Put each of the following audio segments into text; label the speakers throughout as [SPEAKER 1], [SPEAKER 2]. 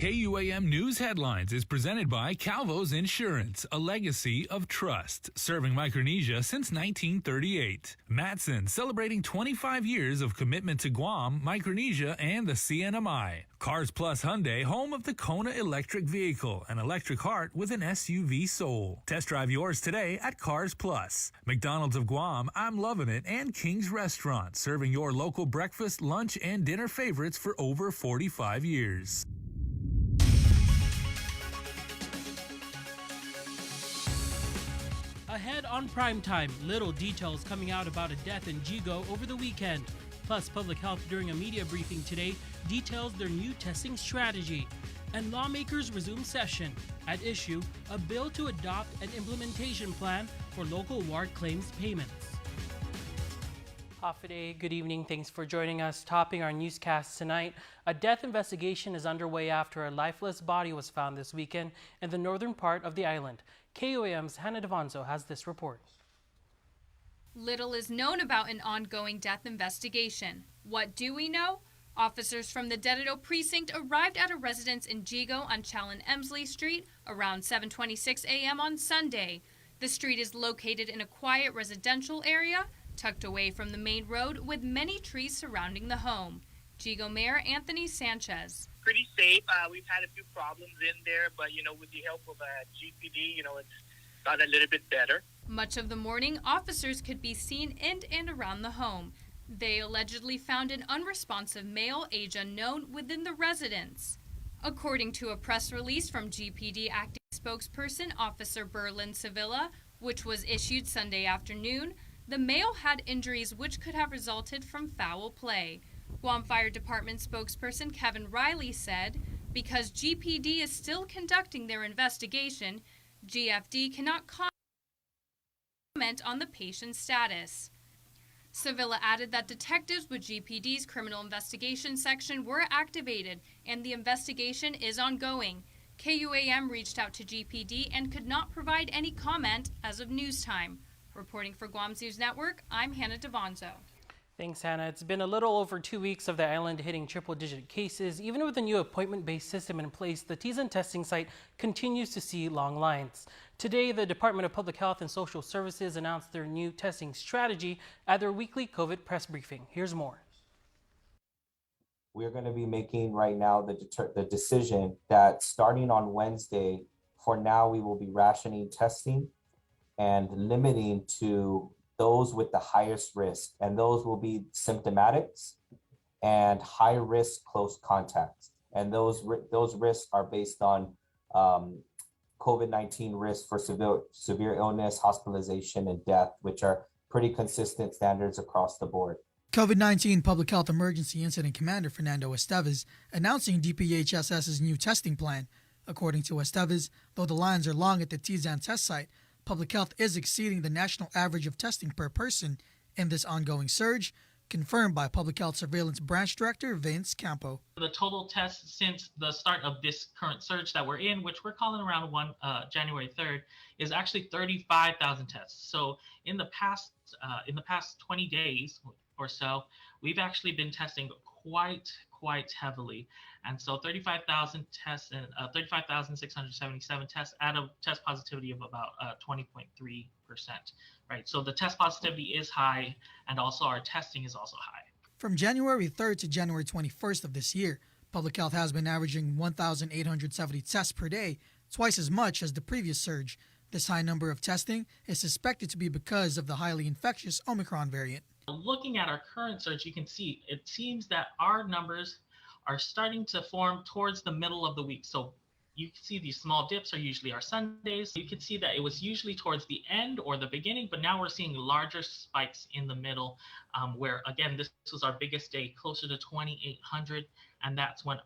[SPEAKER 1] KUAM News Headlines is presented by Calvo's Insurance, a legacy of trust, serving Micronesia since 1938. Matson, celebrating 25 years of commitment to Guam, Micronesia, and the CNMI. Cars Plus Hyundai, home of the Kona electric vehicle, an electric heart with an SUV soul. Test drive yours today at Cars Plus. McDonald's of Guam, I'm loving it, and King's Restaurant, serving your local breakfast, lunch, and dinner favorites for over 45 years.
[SPEAKER 2] Ahead on primetime, little details coming out about a death in Jigo over the weekend. Plus, Public Health during a media briefing today details their new testing strategy. And lawmakers resume session. At issue, a bill to adopt an implementation plan for local ward claims payments. Hafaday, good evening. Thanks for joining us. Topping our newscast tonight, a death investigation is underway after a lifeless body was found this weekend in the northern part of the island. KUAM's Hannah Devanzo has this report.
[SPEAKER 3] Little is known about an ongoing death investigation. What do we know? Officers from the Dededo precinct arrived at a residence in Jigo on Challen Emsley Street around 7:26 a.m. on Sunday. The street is located in a quiet residential area, tucked away from the main road with many trees surrounding the home. Jigo Mayor Anthony Sanchez.
[SPEAKER 4] Pretty safe. We've had a few problems in there, but, with the help of GPD, it's got a little bit better.
[SPEAKER 3] Much of the morning, officers could be seen in and around the home. They allegedly found an unresponsive male, age unknown, within the residence. According to a press release from GPD acting spokesperson Officer Berlin Sevilla, which was issued Sunday afternoon, the male had injuries which could have resulted from foul play. Guam Fire Department spokesperson Kevin Riley said, because GPD is still conducting their investigation, GFD cannot comment on the patient's status. Sevilla added that detectives with GPD's criminal investigation section were activated and the investigation is ongoing. KUAM reached out to GPD and could not provide any comment as of news time. Reporting for Guam's News Network, I'm Hannah Devanzo.
[SPEAKER 2] Thanks, Hannah. It's been a little over 2 weeks of the island hitting triple-digit cases. Even with a new appointment-based system in place, the Tizan testing site continues to see long lines. Today, the Department of Public Health and Social Services announced their new testing strategy at their weekly COVID press briefing. Here's more.
[SPEAKER 5] We're going to be making right now the decision that starting on Wednesday, for now, we will be rationing testing and limiting to those with the highest risk, and those will be symptomatics and high risk close contacts. And those risks are based on COVID-19 risk for severe illness, hospitalization, and death, which are pretty consistent standards across the board.
[SPEAKER 6] COVID-19 Public Health Emergency Incident Commander Fernando Estevez announcing DPHSS's new testing plan. According to Estevez, though the lines are long at the Tizan test site, Public Health is exceeding the national average of testing per person in this ongoing surge, confirmed by Public Health Surveillance Branch Director Vince Campo.
[SPEAKER 7] The total tests since the start of this current surge that we're in, which we're calling around January 3rd, is actually 35,000 tests. So in the past 20 days or so, we've actually been testing quite heavily. And so 35,000 tests and 35,677 tests at a test positivity of about 20.3%, right? So the test positivity is high, and also our testing is also high.
[SPEAKER 6] From January 3rd to January 21st of this year, Public Health has been averaging 1,870 tests per day, twice as much as the previous surge. This high number of testing is suspected to be because of the highly infectious Omicron variant.
[SPEAKER 7] Looking at our current surge, you can see it seems that our numbers are starting to form towards the middle of the week. So you can see these small dips are usually our Sundays. You can see that it was usually towards the end or the beginning, but now we're seeing larger spikes in the middle, where again, this was our biggest day, closer to 2,800. And that's when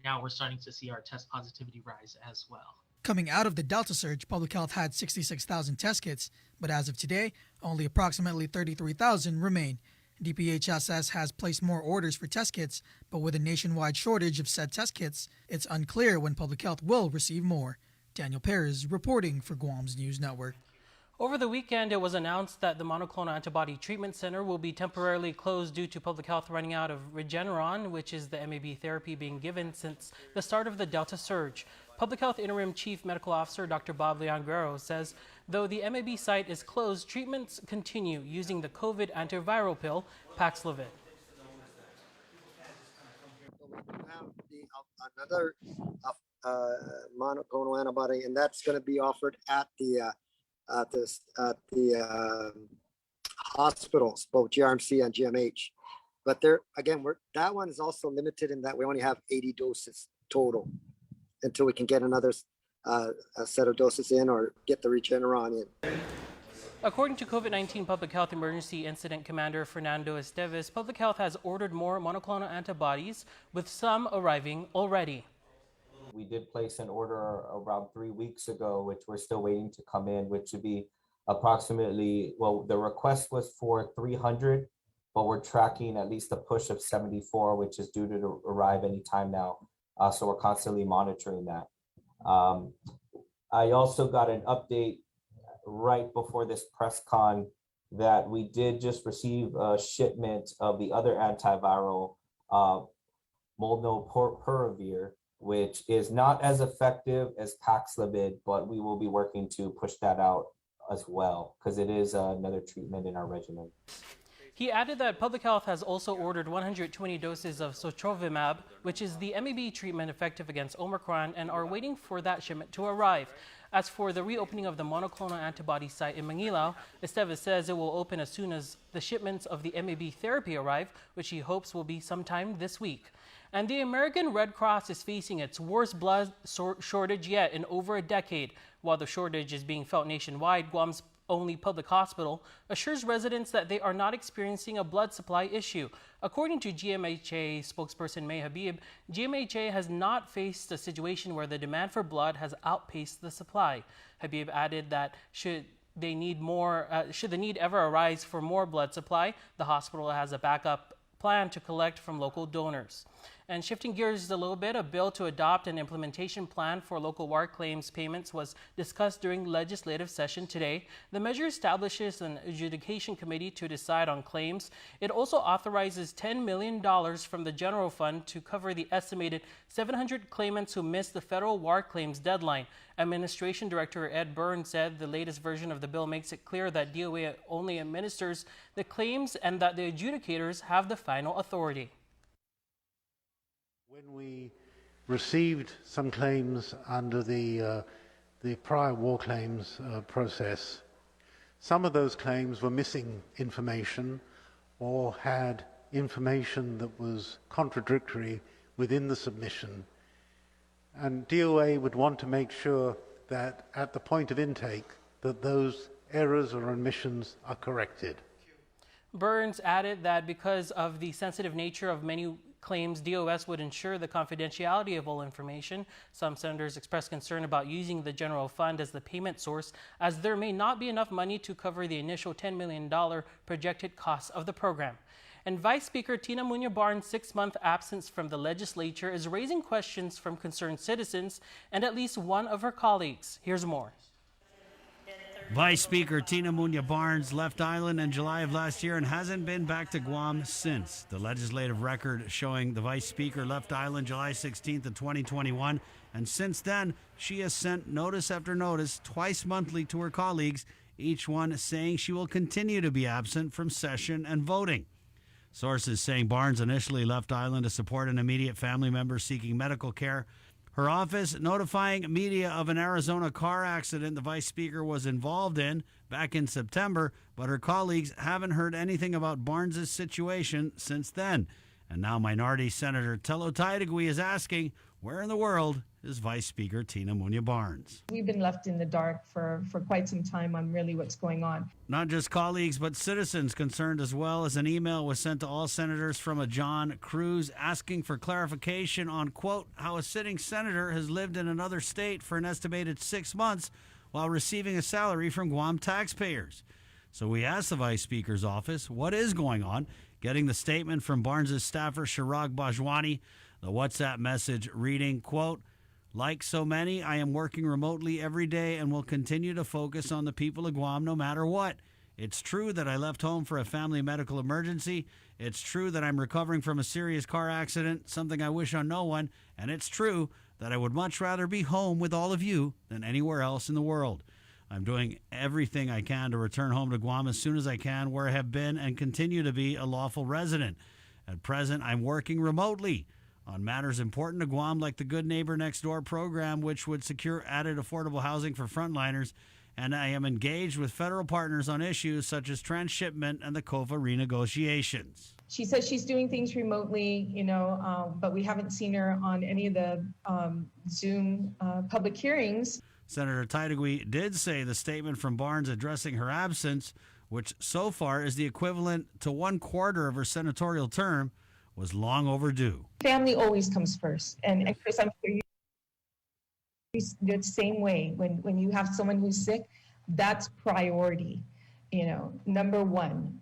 [SPEAKER 7] now we're starting to see our test positivity rise as well.
[SPEAKER 6] Coming out of the Delta surge, Public Health had 66,000 test kits, but as of today, only approximately 33,000 remain. DPHSS has placed more orders for test kits, but with a nationwide shortage of said test kits, it's unclear when Public Health will receive more. Daniel Perez reporting for Guam's News Network.
[SPEAKER 2] Over the weekend, it was announced that the Monoclonal Antibody Treatment Center will be temporarily closed due to public health running out of Regeneron, which is the MAB therapy being given since the start of the Delta surge. Public Health Interim Chief Medical Officer Dr. Bob Leonguero says, though the MAB site is closed, treatments continue using the COVID antiviral pill, Paxlovid.
[SPEAKER 8] We have another monoclonal antibody, and that's going to be offered at the hospitals, both GRMC and GMH. But there again, that one is also limited in that we only have 80 doses total until we can get another set of doses in or get the Regeneron in.
[SPEAKER 2] According to COVID-19 Public Health Emergency Incident Commander Fernando Esteves, Public Health has ordered more monoclonal antibodies, with some arriving already.
[SPEAKER 5] We did place an order around 3 weeks ago, which we're still waiting to come in, which would be approximately, well, the request was for 300, but we're tracking at least a push of 74, which is due to arrive anytime now. So we're constantly monitoring that. I also got an update right before this press con that we did just receive a shipment of the other antiviral, molnupiravir, which is not as effective as Paxlovid, but we will be working to push that out as well, because it is another treatment in our regimen.
[SPEAKER 2] He added that Public Health has also ordered 120 doses of Sotrovimab, which is the MAB treatment effective against Omicron, and are waiting for that shipment to arrive. As for the reopening of the monoclonal antibody site in Manilao, Esteves says it will open as soon as the shipments of the MAB therapy arrive, which he hopes will be sometime this week. And the American Red Cross is facing its worst blood shortage yet in over a decade. While the shortage is being felt nationwide, Guam's only public hospital assures residents that they are not experiencing a blood supply issue. According to GMHA spokesperson May Habib, GMHA has not faced a situation where the demand for blood has outpaced the supply. Habib added that should the need ever arise for more blood supply, the hospital has a backup plan to collect from local donors. And shifting gears a little bit, a bill to adopt an implementation plan for local war claims payments was discussed during legislative session today. The measure establishes an adjudication committee to decide on claims. It also authorizes $10 million from the general fund to cover the estimated 700 claimants who missed the federal war claims deadline. Administration Director Ed Burns said the latest version of the bill makes it clear that DOA only administers the claims and that the adjudicators have the final authority.
[SPEAKER 9] When we received some claims under the prior war claims process, some of those claims were missing information or had information that was contradictory within the submission. And DOA would want to make sure that at the point of intake that those errors or omissions are corrected.
[SPEAKER 2] Burns added that because of the sensitive nature of many claims, DOS would ensure the confidentiality of all information. Some senators expressed concern about using the general fund as the payment source, as there may not be enough money to cover the initial $10 million projected costs of the program. And Vice Speaker Tina Muñoz Barnes' 6-month absence from the legislature is raising questions from concerned citizens and at least one of her colleagues. Here's more.
[SPEAKER 10] Vice Speaker Tina Muñoz Barnes left island in July of last year and hasn't been back to Guam since. The legislative record showing the Vice Speaker left island July 16th of 2021, and since then she has sent notice after notice twice monthly to her colleagues, each one saying she will continue to be absent from session and voting. Sources saying Barnes initially left island to support an immediate family member seeking medical care. Her office notifying media of an Arizona car accident the Vice Speaker was involved in back in September, but her colleagues haven't heard anything about Barnes' situation since then. And now Minority Senator Tello Taitagui is asking, where in the world is Vice Speaker Tina Muñoz Barnes?
[SPEAKER 11] We've been left in the dark for quite some time on really what's going on.
[SPEAKER 10] Not just colleagues, but citizens concerned as well, as an email was sent to all senators from a John Cruz asking for clarification on, quote, how a sitting senator has lived in another state for an estimated 6 months while receiving a salary from Guam taxpayers. So we asked the Vice Speaker's office what is going on, getting the statement from Barnes' staffer Shirag Bajwani, the WhatsApp message reading, quote, Like so many, I am working remotely every day and will continue to focus on the people of Guam no matter what. It's true that I left home for a family medical emergency. It's true that I'm recovering from a serious car accident, something I wish on no one. And it's true that I would much rather be home with all of you than anywhere else in the world. I'm doing everything I can to return home to Guam as soon as I can, where I have been and continue to be a lawful resident. At present, I'm working remotely on matters important to Guam, like the Good Neighbor Next Door program, which would secure added affordable housing for frontliners, and I am engaged with federal partners on issues such as transshipment and the COFA renegotiations.
[SPEAKER 11] She says she's doing things remotely, but we haven't seen her on any of the Zoom public hearings.
[SPEAKER 10] Senator Taitagui did say the statement from Barnes addressing her absence, which so far is the equivalent to 1/4 of her senatorial term, was long overdue.
[SPEAKER 11] Family always comes first. And Chris, I'm sure you're the same way. When you have someone who's sick, that's priority, number one.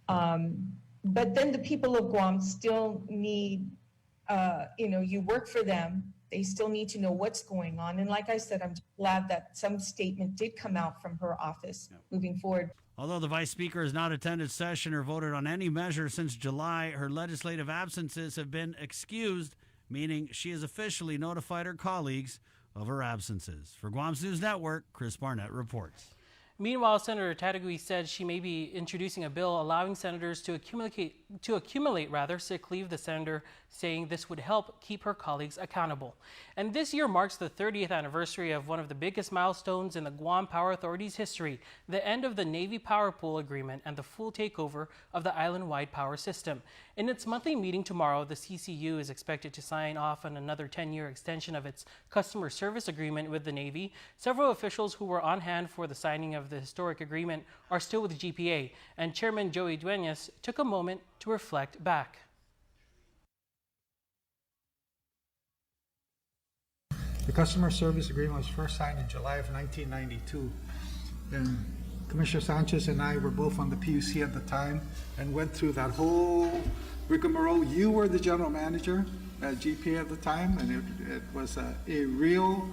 [SPEAKER 11] But then the people of Guam still need, you work for them. They still need to know what's going on. And like I said, I'm glad that some statement did come out from her office moving forward.
[SPEAKER 10] Although the Vice Speaker has not attended session or voted on any measure since July, her legislative absences have been excused, meaning she has officially notified her colleagues of her absences. For Guam's News Network, Chris Barnett reports.
[SPEAKER 2] Meanwhile, Senator Taitagui said she may be introducing a bill allowing senators to accumulate sick leave, the senator saying this would help keep her colleagues accountable. And this year marks the 30th anniversary of one of the biggest milestones in the Guam Power Authority's history, the end of the Navy Power Pool Agreement and the full takeover of the island-wide power system. In its monthly meeting tomorrow, the CCU is expected to sign off on another 10-year extension of its customer service agreement with the Navy. Several officials who were on hand for the signing of the historic agreement are still with GPA, and Chairman Joey Duenas took a moment to reflect back.
[SPEAKER 12] The customer service agreement was first signed in July of 1992, and Commissioner Sanchez and I were both on the PUC at the time and went through that whole rigmarole. You were the general manager at GPA at the time, and it was a real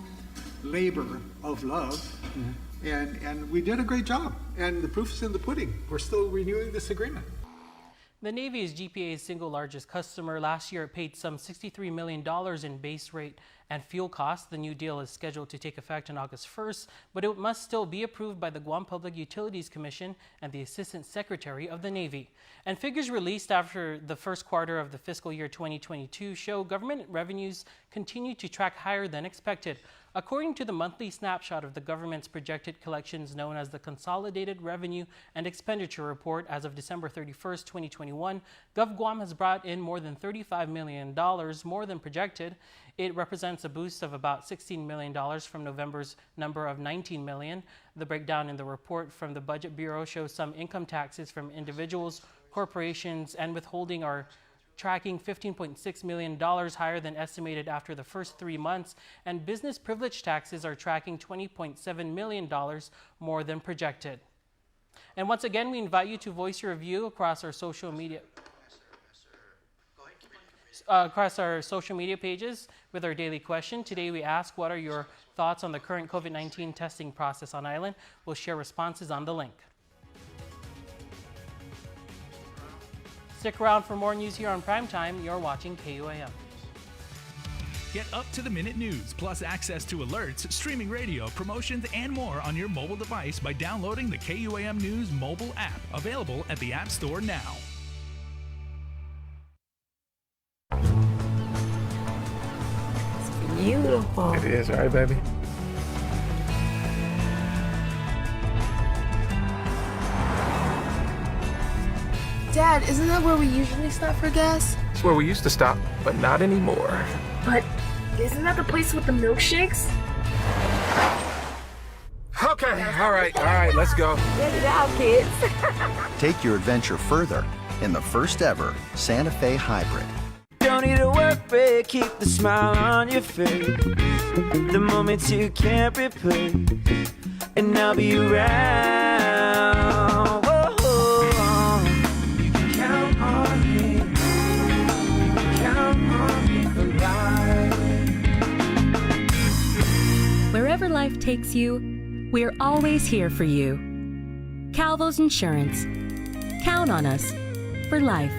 [SPEAKER 12] labor of love. Mm-hmm. And we did a great job, and the proof is in the pudding. We're still renewing this agreement.
[SPEAKER 2] The Navy is GPA's single largest customer. Last year, it paid some $63 million in base rate and fuel costs. The new deal is scheduled to take effect on August 1st, but it must still be approved by the Guam Public Utilities Commission and the Assistant Secretary of the Navy. And figures released after the first quarter of the fiscal year 2022 show government revenues continue to track higher than expected. According to the monthly snapshot of the government's projected collections known as the Consolidated Revenue and Expenditure Report as of December 31st, 2021, GovGuam has brought in more than $35 million more than projected. It represents a boost of about $16 million from November's number of $19 million. The breakdown in the report from the Budget Bureau shows some income taxes from individuals, corporations, and withholding are tracking $15.6 million higher than estimated after the first 3 months, and business privilege taxes are tracking $20.7 million more than projected. And once again, we invite you to voice your view across our social media pages with our daily question. Today we ask, what are your thoughts on the current COVID-19 testing process on island? We'll share responses on the link. Stick around for more news here on Primetime. You're watching KUAM.
[SPEAKER 1] Get up-to-the-minute news, plus access to alerts, streaming radio, promotions, and more on your mobile device by downloading the KUAM News mobile app, available at the App Store now.
[SPEAKER 13] It's beautiful.
[SPEAKER 14] It is, right, baby?
[SPEAKER 13] Dad, isn't that where we usually stop for gas?
[SPEAKER 14] It's where we used to stop, but not anymore.
[SPEAKER 13] But isn't that the place with the milkshakes?
[SPEAKER 14] Okay, all right, let's go.
[SPEAKER 13] Get it out, kids.
[SPEAKER 15] Take your adventure further in the first ever Santa Fe Hybrid.
[SPEAKER 16] Don't need a work break, keep the smile on your face. The moments you can't replace, and I'll be around.
[SPEAKER 17] Wherever life takes you, we're always here for you. Calvo's Insurance. Count on us for life.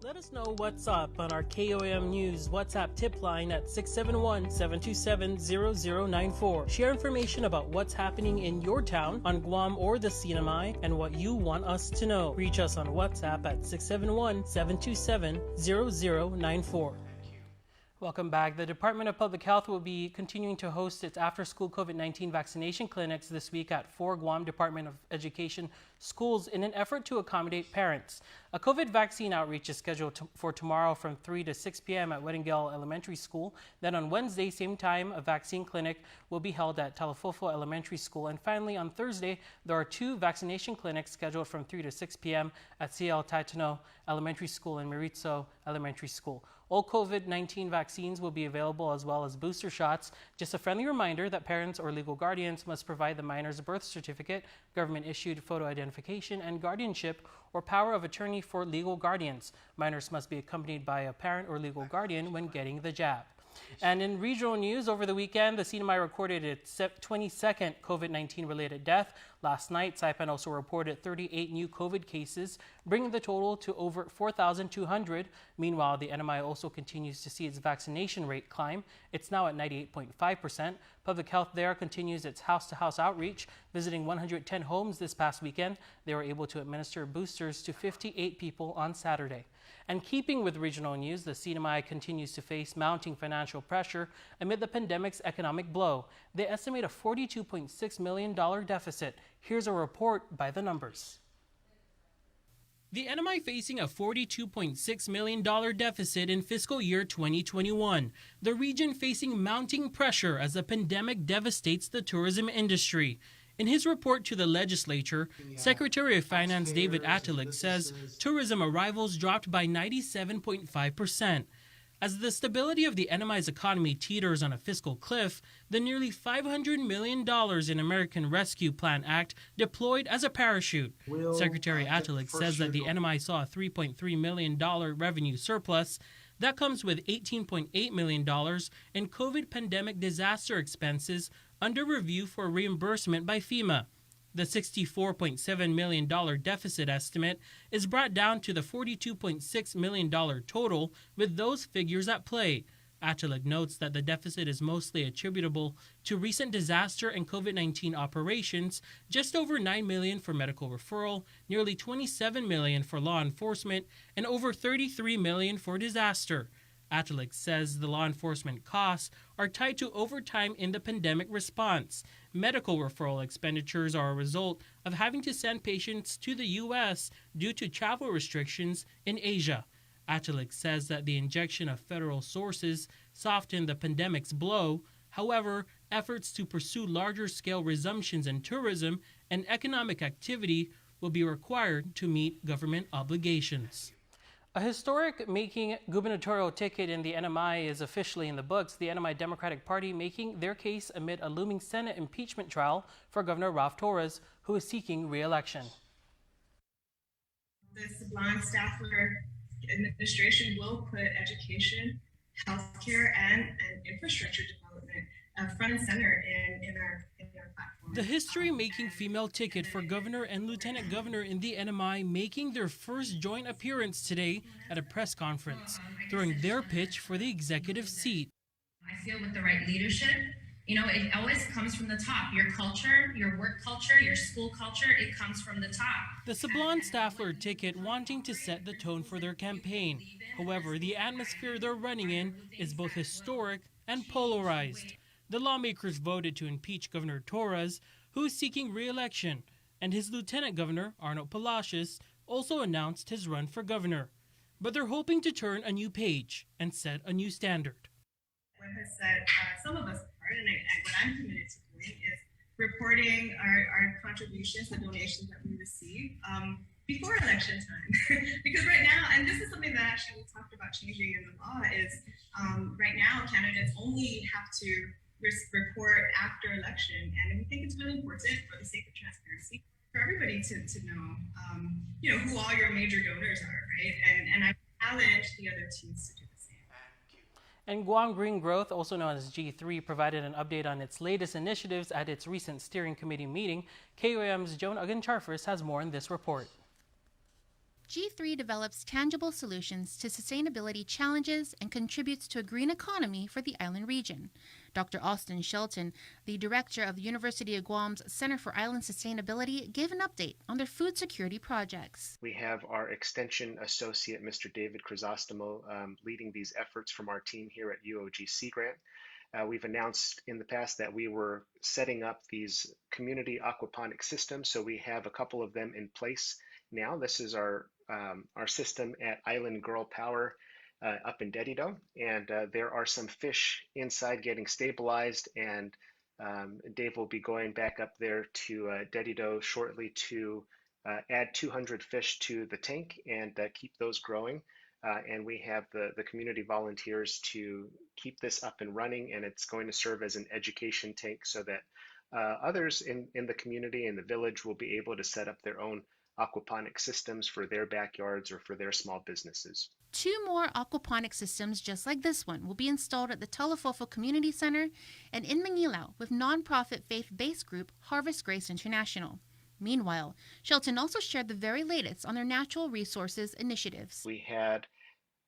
[SPEAKER 2] Let us know what's up on our KUAM News WhatsApp tip line at 671-727-0094. Share information about what's happening in your town, on Guam or the CNMI, and what you want us to know. Reach us on WhatsApp at 671-727-0094. Welcome back. The Department of Public Health will be continuing to host its after-school COVID-19 vaccination clinics this week at 4 Guam Department of Education schools in an effort to accommodate parents. A COVID vaccine outreach is scheduled for tomorrow from 3 to 6 p.m. at Weddingale Elementary School. Then on Wednesday, same time, a vaccine clinic will be held at Talafofo Elementary School. And finally, on Thursday, there are 2 vaccination clinics scheduled from 3 to 6 p.m. at CL Taitano Elementary School and Miritso Elementary School. All COVID-19 vaccines will be available as well as booster shots. Just a friendly reminder that parents or legal guardians must provide the minor's birth certificate, government-issued photo identification, and guardianship or power of attorney for legal guardians. Minors must be accompanied by a parent or legal guardian when getting the jab. And in regional news, over the weekend, the CNMI recorded its 22nd COVID-19 related death. Last night, Saipan also reported 38 new COVID cases, bringing the total to over 4,200. Meanwhile, the NMI also continues to see its vaccination rate climb. It's now at 98.5%. Public Health there continues its house-to-house outreach, visiting 110 homes this past weekend. They were able to administer boosters to 58 people on Saturday. And keeping with regional news, the CNMI continues to face mounting financial pressure amid the pandemic's economic blow. They estimate a $42.6 million deficit. Here's a report by the numbers. The NMI facing a $42.6 million deficit in fiscal year 2021. The region facing mounting pressure as the pandemic devastates the tourism industry. In his report to the legislature, Secretary of Finance David Attilig says tourism arrivals dropped by 97.5%. As the stability of the NMI's economy teeters on a fiscal cliff, the nearly $500 million in American Rescue Plan Act deployed as a parachute. Secretary Attilig says that the NMI saw a $3.3 million revenue surplus. That comes with $18.8 million in COVID pandemic disaster expenses under review for reimbursement by FEMA. The $64.7 million deficit estimate is brought down to the $42.6 million total with those figures at play. Attilig notes that the deficit is mostly attributable to recent disaster and COVID-19 operations, just over $9 million for medical referral, nearly $27 million for law enforcement, and over $33 million for disaster. Attilig says the law enforcement costs are tied to overtime in the pandemic response. Medical referral expenditures are a result of having to send patients to the U.S. due to travel restrictions in Asia. Attilig says that the injection of federal sources softened the pandemic's blow. However, efforts to pursue larger-scale resumptions in tourism and economic activity will be required to meet government obligations. A historic making gubernatorial ticket in the NMI is officially in the books, the NMI Democratic Party making their case amid a looming Senate impeachment trial for Governor Ralph Torres, who is seeking re-election.
[SPEAKER 18] The Sublime Staffler administration will put education, healthcare, and infrastructure development front and center in our platform.
[SPEAKER 2] The history-making female ticket for governor and lieutenant governor in the NMI making their first joint appearance today at a press conference, throwing their pitch for the executive seat.
[SPEAKER 19] I feel with the right leadership, it always comes from the top. Your culture, your work culture, your school culture, it comes from the top.
[SPEAKER 2] The Sablon Staffler ticket wanting to set the tone for their campaign. However, the atmosphere they're running in is both historic and polarized. The lawmakers voted to impeach Governor Torres, who is seeking re-election, and his lieutenant governor, Arnold Palacios, also announced his run for governor. But they're hoping to turn a new page and set a new standard.
[SPEAKER 18] What has set some of us apart, and what I'm committed to doing, is reporting our contributions, the donations that we receive, before election time. Because right now, and this is something that actually we talked about changing in the law, is right now candidates only have to report after election. And we think it's really important for the sake of transparency for everybody to know, who all your major donors are, right? And I challenge the other teams to do the same.
[SPEAKER 2] And Guam Green Growth, also known as G3, provided an update on its latest initiatives at its recent steering committee meeting. KUAM's Joan Ugan-Charfers has more in this report.
[SPEAKER 20] G3 develops tangible solutions to sustainability challenges and contributes to a green economy for the island region. Dr. Austin Shelton, the director of the University of Guam's Center for Island Sustainability, gave an update on their food security projects.
[SPEAKER 21] We have our extension associate, Mr. David Crisostomo, leading these efforts from our team here at UOG Sea Grant. We've announced in the past that we were setting up these community aquaponic systems, so we have a couple of them in place now. This is our system at Island Girl Power up in Dededo, and there are some fish inside getting stabilized, and Dave will be going back up there to Dededo shortly to add 200 fish to the tank and keep those growing. And we have the community volunteers to keep this up and running, and it's going to serve as an education tank so that others in the community and the village will be able to set up their own aquaponic systems for their backyards or for their small businesses.
[SPEAKER 20] 2 more aquaponic systems just like this one will be installed at the Talafofo Community Center and in Manilao with nonprofit faith-based group Harvest Grace International. Meanwhile, Shelton also shared the very latest on their natural resources initiatives.
[SPEAKER 21] We had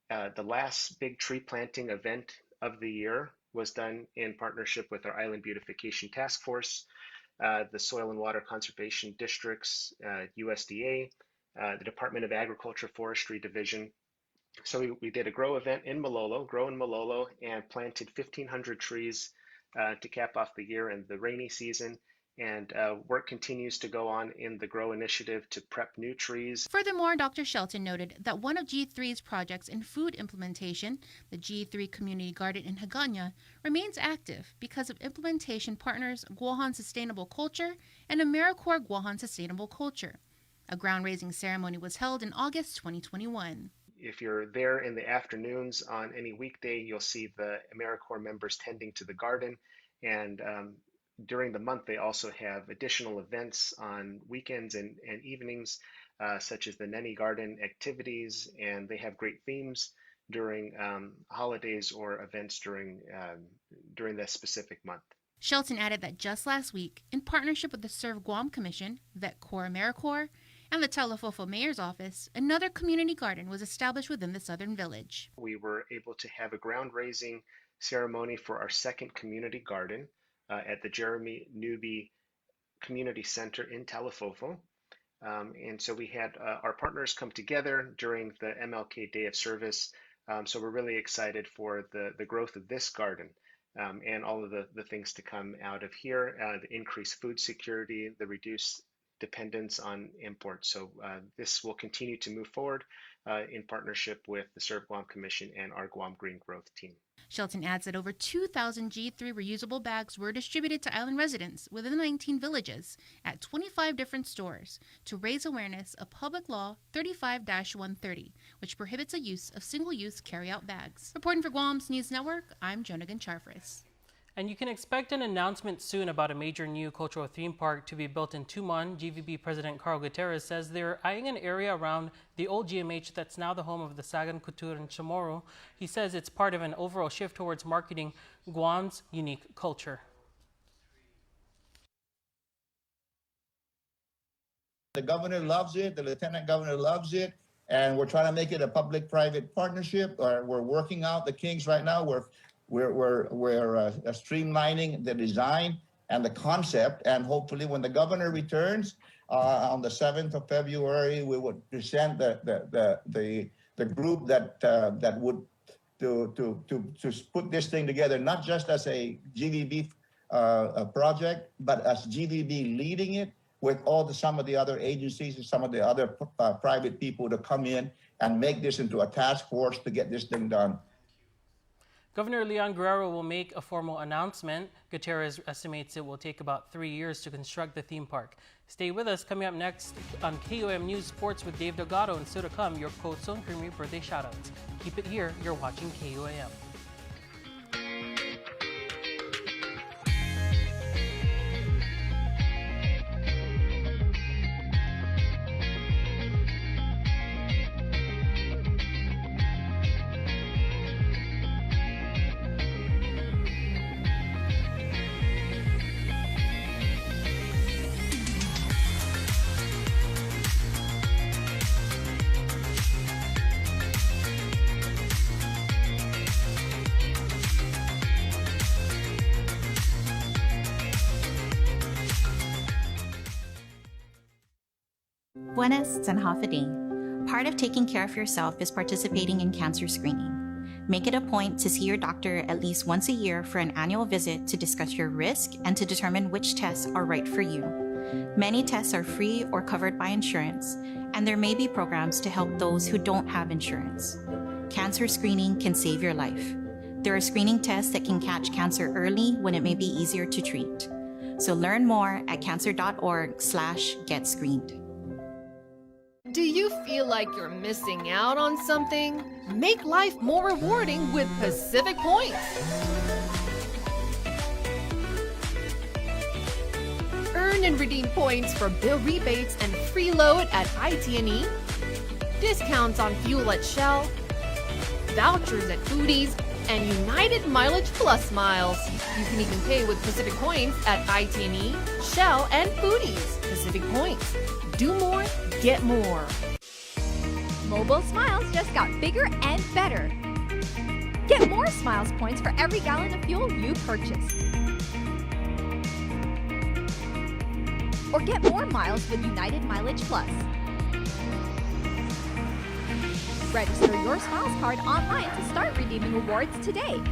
[SPEAKER 21] the last big tree planting event of the year was done in partnership with our Island Beautification Task Force, the Soil and Water Conservation Districts, USDA, the Department of Agriculture Forestry Division. So we did a grow event in Malolo, and planted 1,500 trees to cap off the year and the rainy season. And work continues to go on in the GROW initiative to prep new trees.
[SPEAKER 20] Furthermore, Dr. Shelton noted that one of G3's projects in food implementation, the G3 Community Garden in Hagåtña, remains active because of implementation partners Guahan Sustainable Culture and AmeriCorps Guahan Sustainable Culture. A ground-raising ceremony was held in August 2021.
[SPEAKER 21] If you're there in the afternoons on any weekday, you'll see the AmeriCorps members tending to the garden, and during the month, they also have additional events on weekends and evenings, such as the Nenny Garden activities, and they have great themes during holidays or events during that specific month.
[SPEAKER 20] Shelton added that just last week, in partnership with the Serve Guam Commission, VetCorps AmeriCorps, and the Talafofo Mayor's Office, another community garden was established within the southern village.
[SPEAKER 21] We were able to have a ground-raising ceremony for our second community garden at the Jeremy Newby Community Center in Talafofo. And so we had our partners come together during the MLK Day of Service. So we're really excited for the growth of this garden and all of the things to come out of here, the increased food security, the reduced dependence on imports. So this will continue to move forward in partnership with the Serve Guam Commission and our Guam Green Growth team.
[SPEAKER 20] Shelton adds that over 2,000 G3 reusable bags were distributed to island residents within the 19 villages at 25 different stores to raise awareness of Public Law 35-130, which prohibits the use of single-use carry-out bags. Reporting for Guam's News Network, I'm Joan Ugan-Charfers.
[SPEAKER 2] And you can expect an announcement soon about a major new cultural theme park to be built in Tumon. GVB President Carl Gutierrez says they're eyeing an area around the old GMH that's now the home of the Sagan Couture in Chamorro. He says it's part of an overall shift towards marketing Guam's unique culture.
[SPEAKER 22] The governor loves it, the lieutenant governor loves it, and we're trying to make it a public-private partnership. We're working out the kinks right now. We're streamlining the design and the concept, and hopefully when the governor returns on the 7th of February, we would present the group that would to put this thing together, not just as a GVB project, but as GVB leading it with some of the other agencies and some of the other private people to come in and make this into a task force to get this thing done.
[SPEAKER 2] Governor Leon Guerrero will make a formal announcement. Gutierrez estimates it will take about 3 years to construct the theme park. Stay with us. Coming up next on KUAM News Sports with Dave Delgado, and still to come, your Coach Son Creamery birthday shoutouts. Keep it here. You're watching KUAM.
[SPEAKER 3] Buenas Sanhafadi. Part of taking care of yourself is participating in cancer screening. Make it a point to see your doctor at least once a year for an annual visit to discuss your risk and to determine which tests are right for you. Many tests are free or covered by insurance, and there may be programs to help those who don't have insurance. Cancer screening can save your life. There are screening tests that can catch cancer early when it may be easier to treat. So learn more at cancer.org/getscreened.
[SPEAKER 4] Do you feel like you're missing out on something? Make life more rewarding with Pacific Points. Earn and redeem points for bill rebates and free load at IT&E, discounts on fuel at Shell, vouchers at Foodies, and United Mileage Plus miles. You can even pay with Pacific Points at IT&E, Shell, and Foodies. Pacific Points. Do more, get more.
[SPEAKER 23] Mobile Smiles just got bigger and better. Get more Smiles points for every gallon of fuel you purchase. Or get more miles with United Mileage Plus. Register your Smiles card online to start redeeming rewards today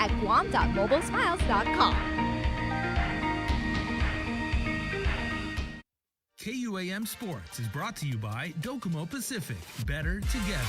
[SPEAKER 23] at guam.mobilesmiles.com.
[SPEAKER 1] KUAM Sports is brought to you by Docomo Pacific. Better together.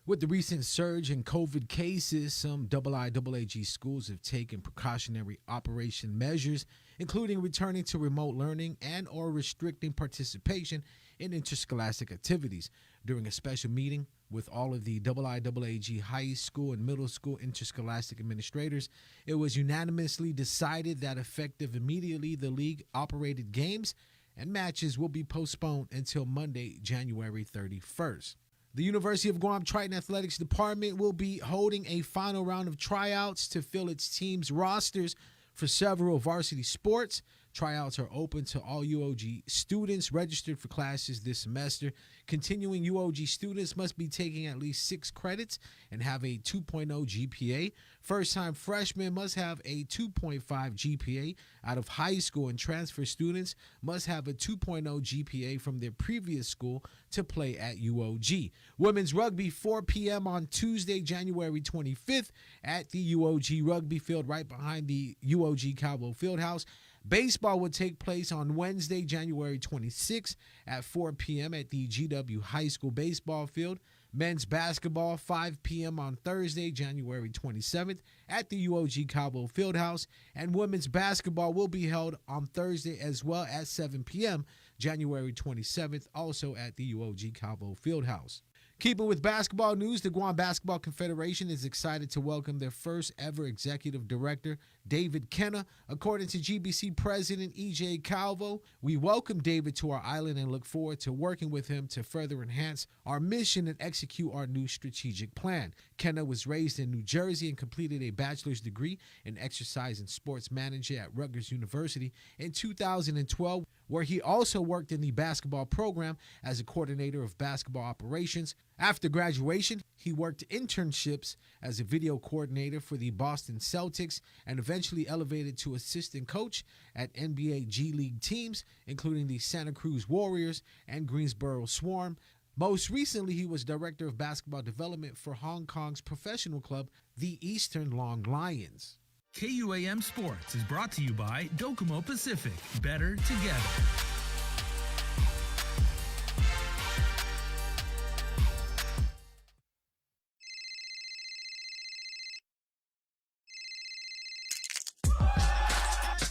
[SPEAKER 24] With the recent surge in COVID cases, some IIAG schools have taken precautionary operation measures, including returning to remote learning and or restricting participation in interscholastic activities. During a special meeting with all of the IIAG high school and middle school interscholastic administrators, it was unanimously decided that effective immediately, the league-operated games and matches will be postponed until Monday, January 31st. The University of Guam Triton Athletics Department will be holding a final round of tryouts to fill its team's rosters for several varsity sports. Tryouts are open to all UOG students registered for classes this semester. Continuing UOG students must be taking at least 6 credits and have a 2.0 GPA. First-time freshmen must have a 2.5 GPA out of high school, and transfer students must have a 2.0 GPA from their previous school to play at UOG. Women's rugby, 4 p.m. on Tuesday, January 25th at the UOG Rugby Field right behind the UOG Cowboy Fieldhouse. Baseball will take place on Wednesday, January 26th at 4 p.m. at the GW High School Baseball Field. Men's basketball, 5 p.m. on Thursday, January 27th at the UOG Cowboy Fieldhouse. And women's basketball will be held on Thursday as well at 7 p.m., January 27th, also at the UOG Cowboy Fieldhouse. Keeping with basketball news, the Guam Basketball Confederation is excited to welcome their first ever executive director, David Kenna. According to GBC President E.J. Calvo, we welcome David to our island and look forward to working with him to further enhance our mission and execute our new strategic plan. Kenna was raised in New Jersey and completed a bachelor's degree in exercise and sports management at Rutgers University in 2012, where he also worked in the basketball program as a coordinator of basketball operations. After graduation, he worked internships as a video coordinator for the Boston Celtics and eventually elevated to assistant coach at NBA G League teams, including the Santa Cruz Warriors and Greensboro Swarm. Most recently, he was director of basketball development for Hong Kong's professional club, the Eastern Long Lions.
[SPEAKER 1] KUAM Sports is brought to you by Docomo Pacific. Better together.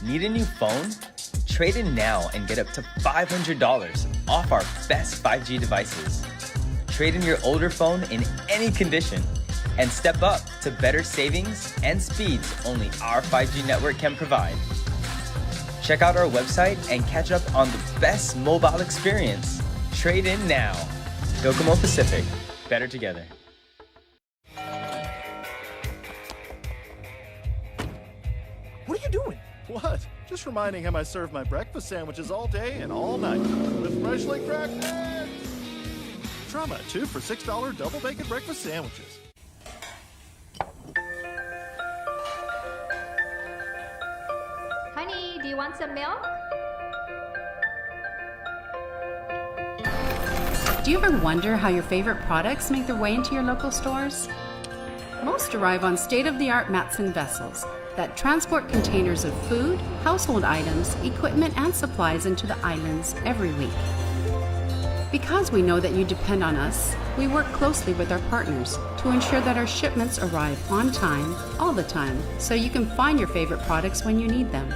[SPEAKER 5] Need a new phone? Trade in now and get up to $500 off our best 5G devices. Trade in your older phone in any condition and step up to better savings and speeds only our 5G network can provide. Check out our website and catch up on the best mobile experience. Trade in now. Docomo Pacific. Better together.
[SPEAKER 6] What are you doing? What? Just reminding him I serve my breakfast sandwiches all day and all night with freshly cracked eggs. Try my 2 for $6 double bacon breakfast sandwiches.
[SPEAKER 23] Honey, do you want some milk?
[SPEAKER 7] Do you ever wonder how your favorite products make their way into your local stores? Most arrive on state-of-the-art Matson vessels that transport containers of food, household items, equipment, and supplies into the islands every week. Because we know that you depend on us, we work closely with our partners to ensure that our shipments arrive on time, all the time, so you can find your favorite products when you need them.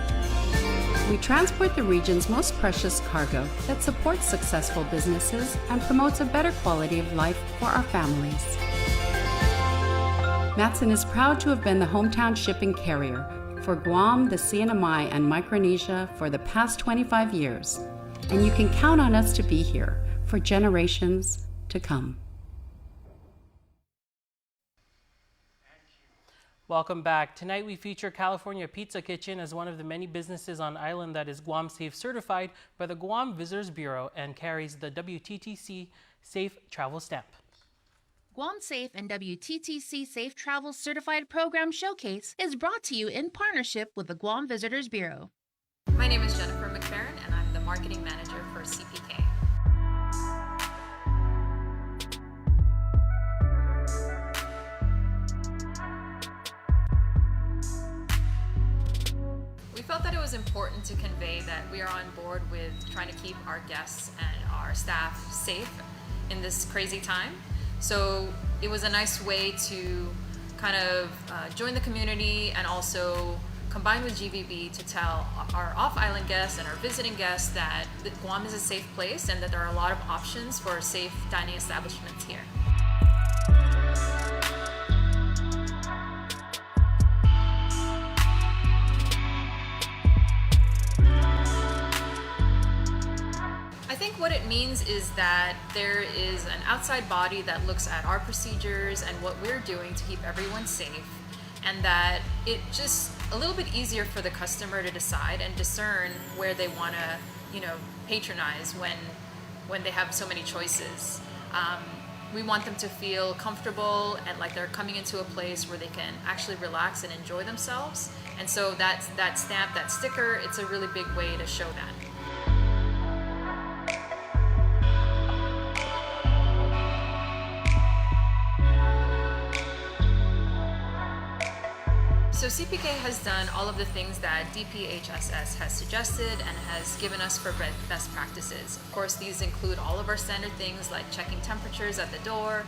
[SPEAKER 7] We transport the region's most precious cargo that supports successful businesses and promotes a better quality of life for our families. Matson is proud to have been the hometown shipping carrier for Guam, the CNMI, and Micronesia for the past 25 years, and you can count on us to be here for generations to come.
[SPEAKER 2] Welcome back. Tonight we feature California Pizza Kitchen as one of the many businesses on island that is Guam Safe certified by the Guam Visitors Bureau and carries the WTTC Safe Travel Stamp.
[SPEAKER 20] Guam Safe and WTTC Safe Travel Certified Program Showcase is brought to you in partnership with the Guam Visitors Bureau.
[SPEAKER 8] My name is Jennifer McFerrin and I'm the marketing manager for CPK. We felt that it was important to convey that we are on board with trying to keep our guests and our staff safe in this crazy time. So it was a nice way to kind of join the community and also combine with GVB to tell our off-island guests and our visiting guests that Guam is a safe place and that there are a lot of options for safe dining establishments here. I think what it means is that there is an outside body that looks at our procedures and what we're doing to keep everyone safe, and that it just a little bit easier for the customer to decide and discern where they want to, patronize when they have so many choices. We want them to feel comfortable and like they're coming into a place where they can actually relax and enjoy themselves. And so that stamp, that sticker, it's a really big way to show that. So CPK has done all of the things that DPHSS has suggested and has given us for best practices. Of course, these include all of our standard things like checking temperatures at the door,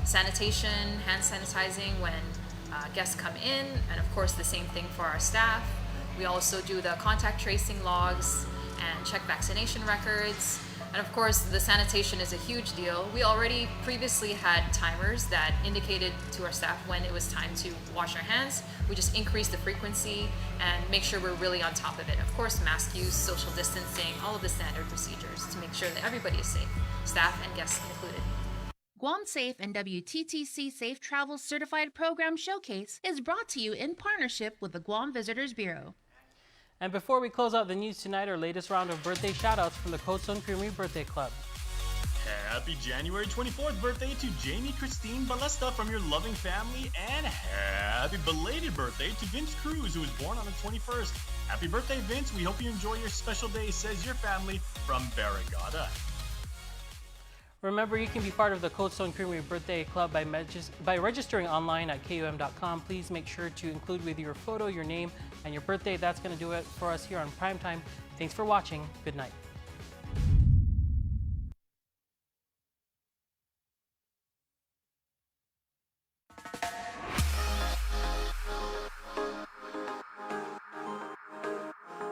[SPEAKER 8] sanitation, hand sanitizing when guests come in, and of course the same thing for our staff. We also do the contact tracing logs and check vaccination records. And of course, the sanitation is a huge deal. We already previously had timers that indicated to our staff when it was time to wash our hands. We just increase the frequency and make sure we're really on top of it. Of course, mask use, social distancing, all of the standard procedures to make sure that everybody is safe, staff and guests included.
[SPEAKER 20] Guam Safe and WTTC Safe Travel Certified Program Showcase is brought to you in partnership with the Guam Visitors Bureau.
[SPEAKER 2] And before we close out the news tonight, our latest round of birthday shout-outs from the Cold Stone Creamery Birthday Club.
[SPEAKER 25] Happy January 24th birthday to Jamie Christine Balesta from your loving family, and happy belated birthday to Vince Cruz, who was born on the 21st. Happy birthday, Vince. We hope you enjoy your special day, says your family from Barrigada.
[SPEAKER 2] Remember, you can be part of the Cold Stone Creamery Birthday Club by registering online at KUAM.com. Please make sure to include with your photo, your name, and your birthday. That's going to do it for us here on Primetime. Thanks for watching. Good night.